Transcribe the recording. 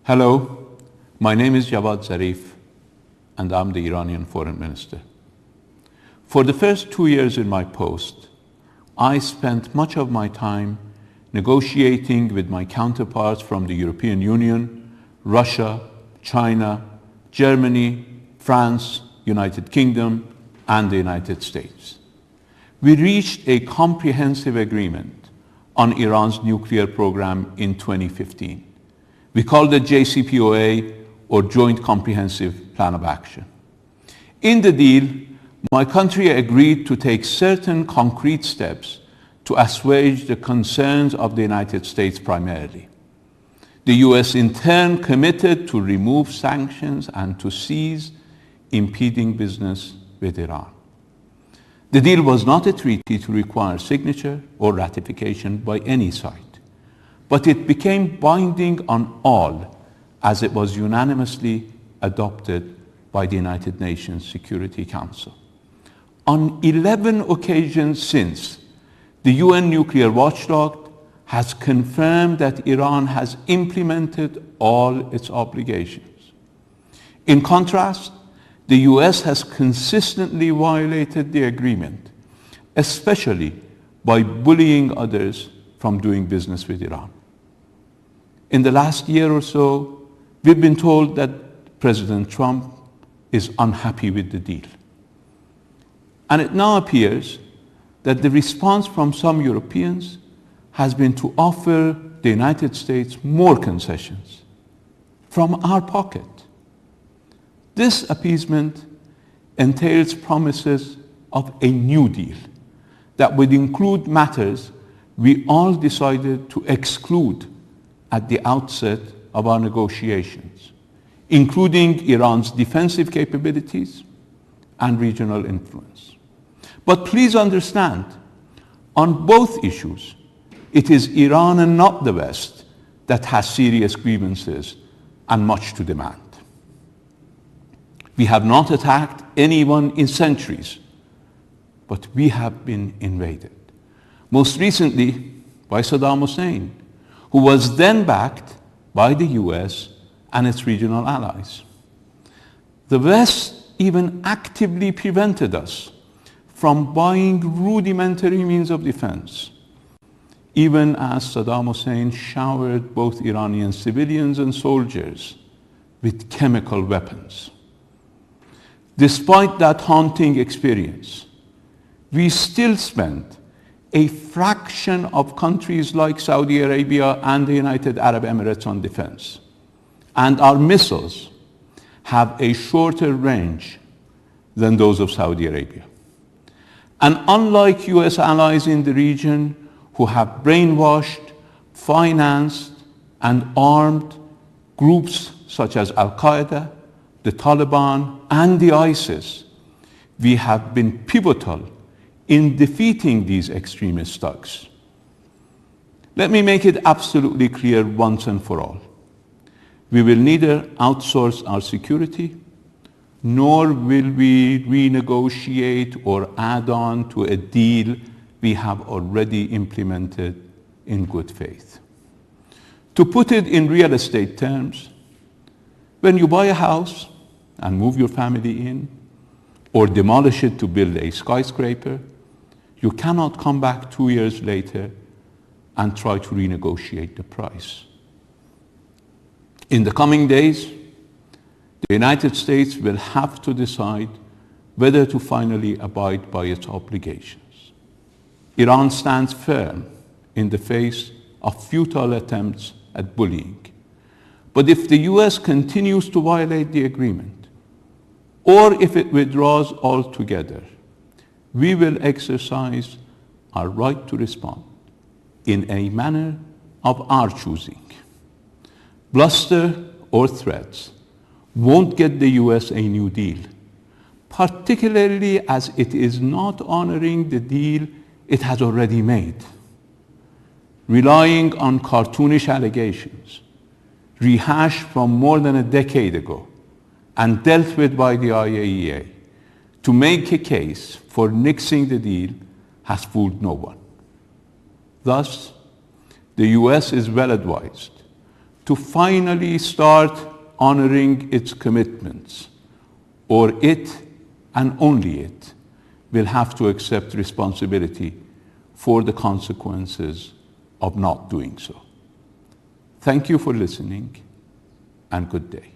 Hello, my name is Javad Zarif, and I'm the Iranian Foreign Minister. For the first 2 years in my post, I spent much of my time negotiating with my counterparts from the European Union, Russia, China, Germany, France, United Kingdom, and the United States. We reached a comprehensive agreement on Iran's nuclear program in 2015. We called it JCPOA, or Joint Comprehensive Plan of Action. In the deal, my country agreed to take certain concrete steps to assuage the concerns of the United States primarily. The US in turn committed to remove sanctions and to cease impeding business with Iran. The deal was not a treaty to require signature or ratification by any side, but it became binding on all as it was unanimously adopted by the United Nations Security Council. On 11 occasions since, the UN nuclear watchdog has confirmed that Iran has implemented all its obligations. In contrast, the US has consistently violated the agreement, especially by bullying others from doing business with Iran. In the last year or so, we've been told that President Trump is unhappy with the deal. And it now appears that the response from some Europeans has been to offer the United States more concessions from our pocket. This appeasement entails promises of a new deal that would include matters we all decided to exclude at the outset of our negotiations, including Iran's defensive capabilities and regional influence. But please understand, on both issues, it is Iran and not the West that has serious grievances and much to demand. We have not attacked anyone in centuries, but we have been invaded. Most recently by Saddam Hussein, who was then backed by the US and its regional allies. The West even actively prevented us from buying rudimentary means of defense, even as Saddam Hussein showered both Iranian civilians and soldiers with chemical weapons. Despite that haunting experience, we still spend a fraction of countries like Saudi Arabia and the United Arab Emirates on defense. And our missiles have a shorter range than those of Saudi Arabia. And unlike US allies in the region who have brainwashed, financed, and armed groups such as Al-Qaeda, the Taliban, and the ISIS, we have been pivotal in defeating these extremist thugs. Let me make it absolutely clear once and for all. We will neither outsource our security, nor will we renegotiate or add on to a deal we have already implemented in good faith. To put it in real estate terms, when you buy a house and move your family in, or demolish it to build a skyscraper, you cannot come back 2 years later and try to renegotiate the price. In the coming days, the United States will have to decide whether to finally abide by its obligations. Iran stands firm in the face of futile attempts at bullying. But if the US continues to violate the agreement, or if it withdraws altogether, we will exercise our right to respond in a manner of our choosing. Bluster or threats won't get the US a new deal, particularly as it is not honoring the deal it has already made. Relying on cartoonish allegations, rehashed from more than a decade ago and dealt with by the IAEA, to make a case for nixing the deal has fooled no one. Thus, the US is well advised to finally start honoring its commitments, or it, and only it, will have to accept responsibility for the consequences of not doing so. Thank you for listening, and good day.